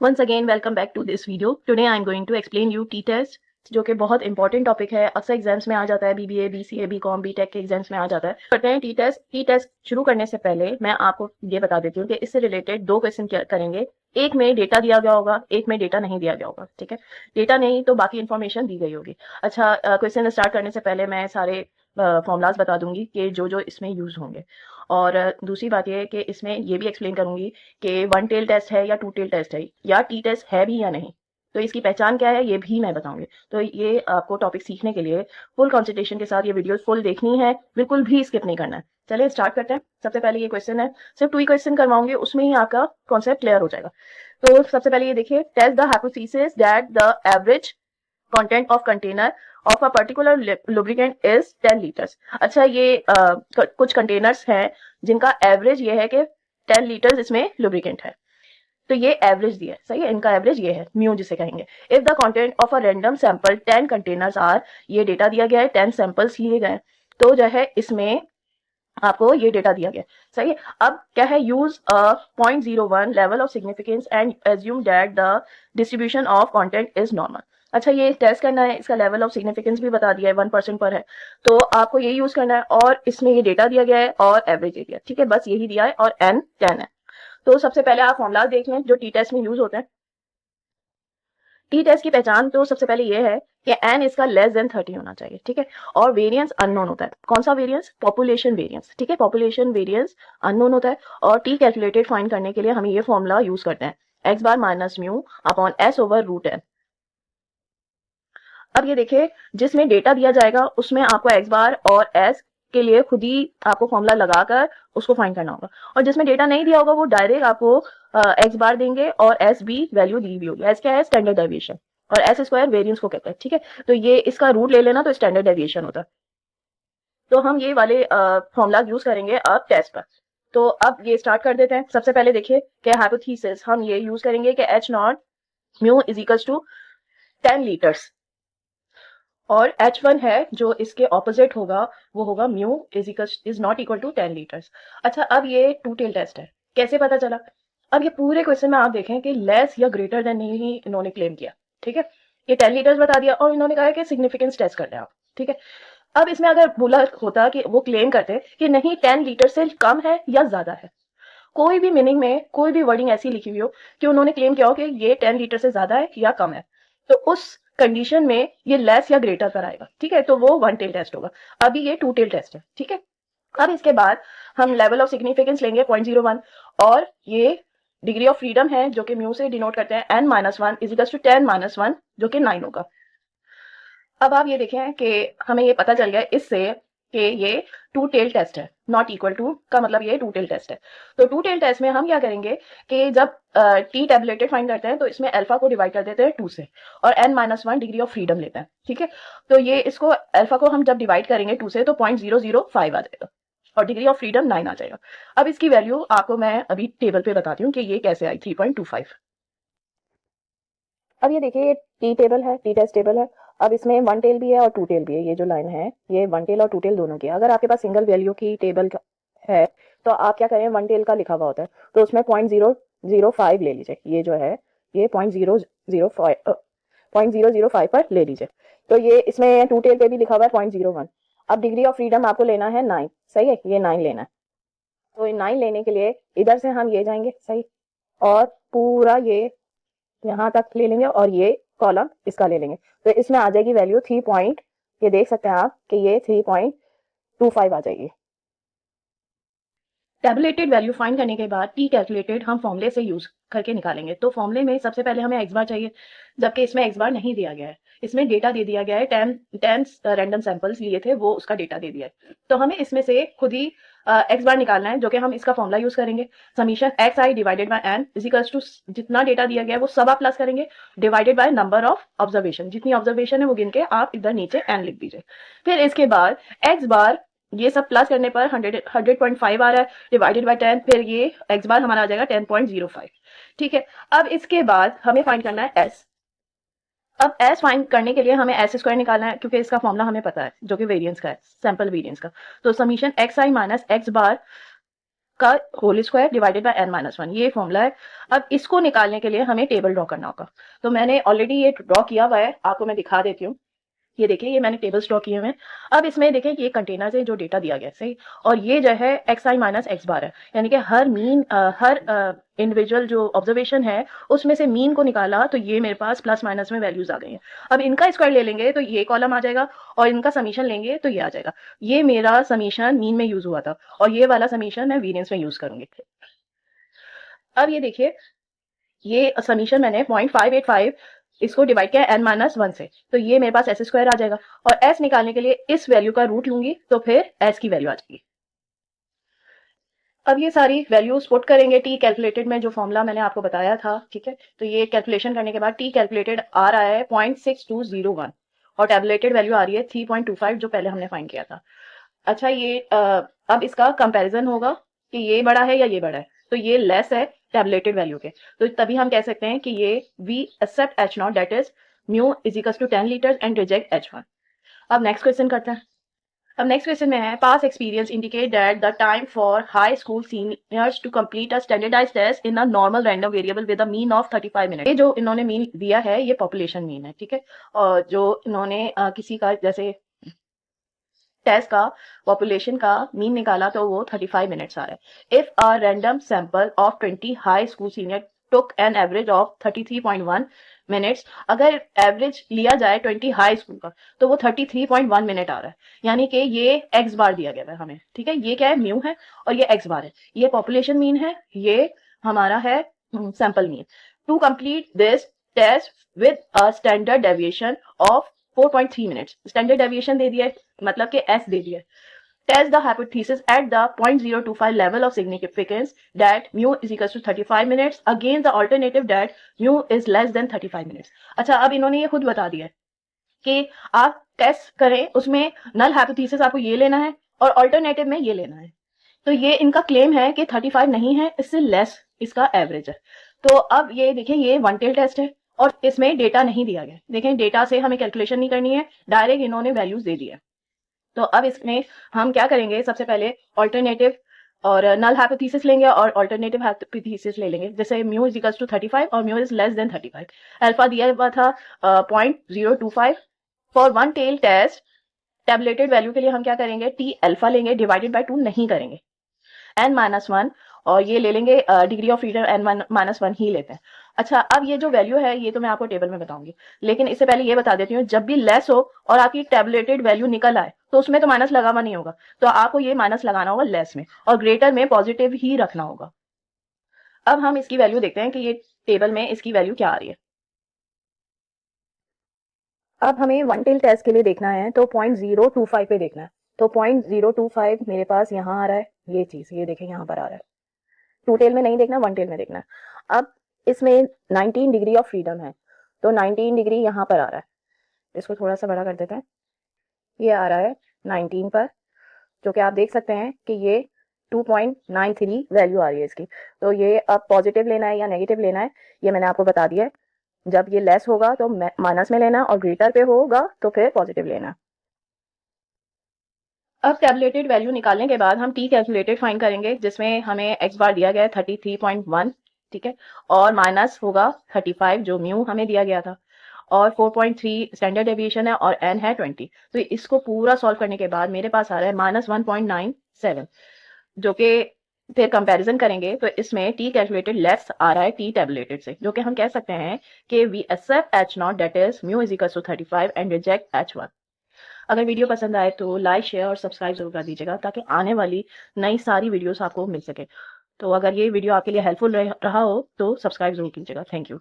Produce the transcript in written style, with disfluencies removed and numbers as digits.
Once again, welcome back to this video. Today I am going to explain you T-test, जो कि बहुत important topic है, अक्सर exams में आ जाता है, बीबीए, बीसीए, बीकॉम, बीटेक के एग्जाम्स में आ जाता है। करते हैं टी टेस्ट शुरू करने से पहले मैं आपको ये बता देती हूँ कि इससे रिलेटेड दो क्वेश्चन करेंगे। एक में डेटा दिया गया होगा, एक में डेटा नहीं दिया गया होगा। ठीक है, डेटा नहीं तो बाकी इन्फॉर्मेशन दी गई होगी। अच्छा, क्वेश्चन स्टार्ट करने से पहले मैं सारे फॉर्मूलाज बता दूंगी कि जो जो इसमें यूज होंगे। और दूसरी बात यह है कि इसमें ये भी एक्सप्लेन करूंगी कि वन टेल टेस्ट है या टू टेल टेस्ट है या टी टेस्ट है भी या नहीं, तो इसकी पहचान क्या है ये भी मैं बताऊंगी। तो ये आपको टॉपिक सीखने के लिए फुल कंसंट्रेशन के साथ ये वीडियो फुल देखनी है, बिल्कुल भी स्किप नहीं करना है। चलिए स्टार्ट करते हैं। सबसे पहले ये क्वेश्चन है, सिर्फ 2 ही क्वेश्चन करवाऊंगी, उसमें ही आपका कॉन्सेप्ट क्लियर हो जाएगा। तो सबसे पहले ये देखिए, test the hypothesis that the average content of container of a particular lubricant is 10 litres. अच्छा, ये कुछ कंटेनर्स हैं जिनका एवरेज ये है कि 10 लीटर्स इसमें लुब्रिकेंट है। तो ये एवरेज दिया है, सही है, इनका एवरेज ये है, म्यू जिसे कहेंगे। If the content of a random sample 10 containers are, ये डेटा दिया गया है, 10 सैंपल्स लिए गए, तो जो है इसमें आपको ये डेटा दिया गया, सही है। अब क्या है, use a 0.01 level of significance and assume that the distribution of content is normal. अच्छा, ये टेस्ट करना है, इसका लेवल ऑफ सिग्निफिकेंस भी बता दिया है, 1% पर है, तो आपको ये यूज करना है। और इसमें ये डेटा दिया गया है और एवरेज दिया है, ठीक है, बस यही दिया है और n 10 है। तो सबसे पहले आप फॉर्मुला देख लें जो टी टेस्ट में यूज होते हैं। टी टेस्ट की पहचान तो सबसे पहले ये है कि एन इसका लेस देन 30 होना चाहिए, ठीक है। और वेरिएंस अननोन होता है। कौन सा वेरिएंस? पॉपुलेशन वेरिएंस, ठीक है, पॉपुलेशन वेरिएंस अननोन होता है। और टी कैलकुलेटेड फाइंड करने के लिए हम ये फॉर्मूला यूज करते हैं, X bar minus mu upon S over root N. अब ये देखिए, जिसमें डेटा दिया जाएगा उसमें आपको एक्स बार और एस के लिए खुद ही आपको फॉर्मूला लगाकर उसको फाइंड करना होगा। और जिसमें डेटा नहीं दिया होगा वो डायरेक्ट आपको एक्स बार देंगे और एस भी वैल्यू दी हुई होगी। एस क्या है? Standard deviation. और एस स्क्वायर वेरिएंस को कहते हैं, ठीक है। तो ये इसका रूट ले लेना तो स्टैंडर्ड डेविएशन होता है। तो हम ये वाले फॉर्मूला यूज करेंगे अब टेस्ट पर। तो अब ये स्टार्ट कर देते हैं। सबसे पहले देखिए कि हाइपोथेसिस हम ये यूज करेंगे कि H naught mu is equals to 10 litres, और H1 है जो इसके ऑपोजिट होगा, वो होगा mu is not equal to 10 litres. अच्छा, अब ये टू टेल टेस्ट है, कैसे पता चला? अब ये पूरे क्वेश्चन में आप देखें कि लेस या ग्रेटर देन ही इन्होंने क्लेम किया, ठीक है। ये 10 लीटर्स बता दिया और इन्होंने कहा कि सिग्निफिकेंस टेस्ट करना है आप, ठीक है। अब इसमें अगर बोला होता कि वो क्लेम करते कि नहीं 10 लीटर से कम है या ज्यादा है, कोई भी मीनिंग में कोई भी वर्डिंग ऐसी लिखी हुई हो कि उन्होंने क्लेम किया हो कि ये 10 लीटर से ज्यादा है या कम है, तो उस कंडीशन में ये लेस या ग्रेटर पर आएगा, ठीक है। तो वो वन टेल टेस्ट होगा। अभी ये टू टेल टेस्ट है, ठीक है। अब इसके बाद हम लेवल ऑफ सिग्निफिकेंस लेंगे 0.01, और ये डिग्री ऑफ फ्रीडम है जो कि म्यू से डिनोट करते हैं, n minus one is equal to 10 minus one जो कि 9 होगा। अब आप ये देखें कि हमें ये पता चल गया इससे कि ये टू टेल टेस्ट है। नॉट इक्वल टू का मतलब ये टू टेल टेस्ट है। तो टू टेल टेस्ट में हम क्या करेंगे कि जब टी टेबलेटेड फाइंड करते हैं तो इसमें अल्फा को डिवाइड कर देते हैं 2 से और n minus one degree of freedom लेते हैं, ठीक है। तो ये इसको अल्फा को हम जब डिवाइड करेंगे 2 से तो 0.005 आ जाएगा और डिग्री ऑफ फ्रीडम 9 आ जाएगा। अब इसकी वैल्यू आपको मैं अभी टेबल पे बताती हूँ कि ये कैसे आई, 3.25। अब ये देखिए, ये टी टेबल है, टी टेस्ट टेबल है। अब इसमें वन टेल भी है और टू टेल भी है। ये जो लाइन है ये वन टेल और टू टेल दोनों की है। अगर आपके पास सिंगल वैल्यू की टेबल है तो आप क्या करें, वन टेल का लिखा हुआ होता है तो उसमें 0.005 ले लीजिए। ये जो है ये 0.005 पर ले लीजिए। तो ये इसमें टू टेल पे भी लिखा हुआ है 0.01। अब डिग्री ऑफ फ्रीडम आपको लेना है 9, सही है, ये 9 लेना है। तो ये 9 लेने के लिए इधर से हम ये जाएंगे, सही, और पूरा ये यहाँ तक ले लेंगे और ये कॉलम इसका ले लेंगे। तो इसमें आ जाएगी वैल्यू 3 पॉइंट, ये देख सकते हैं आप कि ये 3.25 आ जाएगी। टेबुलेटेड वैल्यू फाइंड करने के बाद टी कैलकुलेटेड हम फॉर्मूले से यूज करके निकालेंगे। तो फॉर्मूले में सबसे पहले हमें एक्स बार चाहिए, जबकि इसमें एक्स बार नहीं दिया गया है। इसमें डेटा दे दिया गया है, 10 रैंडम सैंपल्स लिए थे वो उसका डेटा दे दिया है। तो हमें इसमें से खुद ही एक्स बार निकालना है, जो कि हम इसका फॉर्मूला यूज करेंगे, summation X I divided by N is equals to जितना डेटा दिया गया है वो सब आप प्लस करेंगे divided by number of observation. जितनी ऑब्जर्वेशन है वो गिन के आप इधर नीचे एन लिख दीजिए। फिर इसके बाद एक्स बार ये सब प्लस करने पर 100.5 आ रहा है डिवाइडेड बाय 10, फिर ये एक्स बार हमारा आ जाएगा 10.05, ठीक है। अब इसके बाद हमें फाइंड करना है एस। अब एस फाइंड करने के लिए हमें एस स्क्वायर निकालना है, क्योंकि इसका फॉर्मूला हमें पता है जो कि वेरिएंस का है, सैंपल वेरिएंस का। तो समीशन एक्स आई माइनस एक्स बार का whole square divided by n-1, ये फॉर्मूला है। अब इसको निकालने के लिए हमें टेबल ड्रॉ करना होगा। तो मैंने ऑलरेडी ये ड्रॉ किया हुआ है, आपको मैं दिखा देती हूँ। ये देखिए, ये मैंने टेबल्स ड्रॉ किए हुए हैं। अब इसमें देखें कि ये कंटेनर से जो डेटा दिया गया है, सही, और ये जो है xi माइनस एक्स बार है, यानी कि हर इंडिविजुअल जो ऑब्जर्वेशन है उसमें से मीन को निकाला, तो ये मेरे पास प्लस माइनस में वैल्यूज आ गई हैं। अब इनका स्क्वायर ले लेंगे तो ये कॉलम आ जाएगा, और इनका समीशन लेंगे तो ये आ जाएगा। ये मेरा समीशन मीन में यूज हुआ था, और ये वाला समीशन मैं वेरिएंस में यूज करूंगी। अब ये देखिए, ये समीशन मैंने 0.585 इसको डिवाइड किया n-1 से, तो ये मेरे पास s स्क्वायर आ जाएगा, और s निकालने के लिए इस वैल्यू का रूट लूंगी तो फिर s की वैल्यू आ जाएगी। अब ये सारी वैल्यूज पुट करेंगे टी कैलकुलेटेड में, जो फॉर्मूला मैंने आपको बताया था, ठीक है। तो ये कैलकुलेशन करने के बाद टी कैलकुलेटेड आ रहा है 0.6201, और टैबुलेटेड वैल्यू आ रही है 3.25, जो पहले हमने फाइंड किया था। अच्छा, ये अब इसका कंपैरिजन होगा कि ये बड़ा है या ये बड़ा है, तो ये लेस है टैबुलेटेड वैल्यू के, तो तभी हम कह सकते हैं कि ये we accept H naught, that is mu is equals to 10 litres and reject H1। अब नेक्स्ट क्वेश्चन करते हैं। अब नेक्स्ट क्वेश्चन में है, past experience indicate that the time for high school seniors to complete a standardized test in a normal random variable with a mean of 35 minute. ये जो इन्होंने mean दिया है ये पॉपुलेशन मीन है, ठीक है। और जो इन्होंने किसी का जैसे टेस्ट का पॉपुलेशन का मीन निकाला तो वो 35 मिनट्स आ रहा है। If a random sample of 20 high school senior took an average of 33.1 minutes, अगर एवरेज लिया जाए 20 हाई स्कूल का तो वो 33.1 मिनट आ रहा है, यानी कि ये एक्स बार दिया गया है हमें, ठीक है। ये क्या है, म्यू है, और ये एक्स बार है। ये पॉपुलेशन मीन है, ये हमारा है sample mean. To complete this test with a standard deviation of 4.3 minutes, standard deviation दे दिया है, मतलब कि एस दे दिया है। Test the hypothesis at the 0.025 level of significance that mu is equals to 35 minutes against the alternative that mu is less than 35 minutes। अच्छा, अब इन्होंने ये खुद बता दिया है कि आप टेस्ट करें, उसमें नल हाइपोथेसिस आपको ये लेना है और अल्टरनेटिव में ये लेना है। तो ये इनका क्लेम है कि 35 नहीं है, इससे लेस इसका एवरेज है। तो अब ये देखिए, ये वन टेल टेस्ट है और इसमें डेटा नहीं दिया गया। देखें, डेटा से हमें कैलकुलेशन नहीं करनी है, डायरेक्ट इन्होंने वैल्यूज दे दी है। तो अब इसमें हम क्या करेंगे, सबसे पहले ऑल्टरनेटिव और नल हाइपोथेसिस लेंगे और ऑल्टरनेटिव हाइपोथेसिस ले लेंगे, जैसे म्यू इज इक्वल्स टू 35 और mu is less than 35। Alpha दिया हुआ था 0.025 for one tail test. Tabulated value के लिए हम क्या करेंगे, टी अल्फा लेंगे, डिवाइडेड बाय 2 नहीं करेंगे, n-1, और ये ले लेंगे डिग्री ऑफ फ्रीडम n-1 ही लेते हैं। अच्छा, अब ये जो वैल्यू है ये तो मैं आपको टेबल में बताऊंगी, लेकिन इससे पहले ये बता देती हूँ, जब भी लेस हो और आपकी टैबुलेटेड वैल्यू निकल आए तो उसमें तो माइनस लगा हुआ नहीं होगा, तो आपको ये माइनस लगाना होगा लेस में, और ग्रेटर में पॉजिटिव ही रखना होगा। अब हम इसकी वैल्यू देखते हैं कि ये टेबल में इसकी वैल्यू क्या आ रही है। अब हमें वन टेल टेस्ट के लिए देखना है तो 0.025 पे देखना है। तो 0.025 मेरे पास यहाँ आ रहा है, ये चीज ये देखें यहाँ पर आ रहा है। टू टेल में नहीं देखना, वन टेल में देखना है। अब इसमें 19 डिग्री ऑफ फ्रीडम है, तो 19 डिग्री यहाँ पर आ रहा है। इसको थोड़ा सा बड़ा कर देते हैं, ये आ रहा है 19 पर, जो कि आप देख सकते हैं कि ये 2.93 वैल्यू आ रही है इसकी। तो ये अब पॉजिटिव लेना है या नेगेटिव लेना है ये मैंने आपको बता दिया है। जब ये लेस होगा तो माइनस में लेना, और ग्रेटर पे होगा तो फिर पॉजिटिव लेना। अब टैबुलेटेड वैल्यू निकालने के बाद हम टी कैलकुलेटेड फाइंड करेंगे, जिसमें हमें एक्स बार दिया गया है 33.1, ठीक है, और माइनस होगा 35 जो म्यू हमें दिया गया था, और 4.3 स्टैंडर्ड डेविएशन है, और एन है 20। तो इसको पूरा सॉल्व करने के बाद मेरे पास आ रहा है -1.97, जो कि फिर कंपैरिजन करेंगे तो इसमें टी कैलकुलेटेड लेस आ रहा है टी टैबुलेटेड से, जो कि हम कह सकते हैं कि we accept H naught, that is mu is equal to 35 and reject H1। अगर वीडियो पसंद आए तो लाइक, शेयर और सब्सक्राइब जरूर कर दीजिएगा, ताकि आने वाली नई सारी वीडियोस आपको मिल सके। तो अगर ये वीडियो आपके लिए हेल्पफुल रहा हो तो सब्सक्राइब जरूर कीजिएगा। Thank you.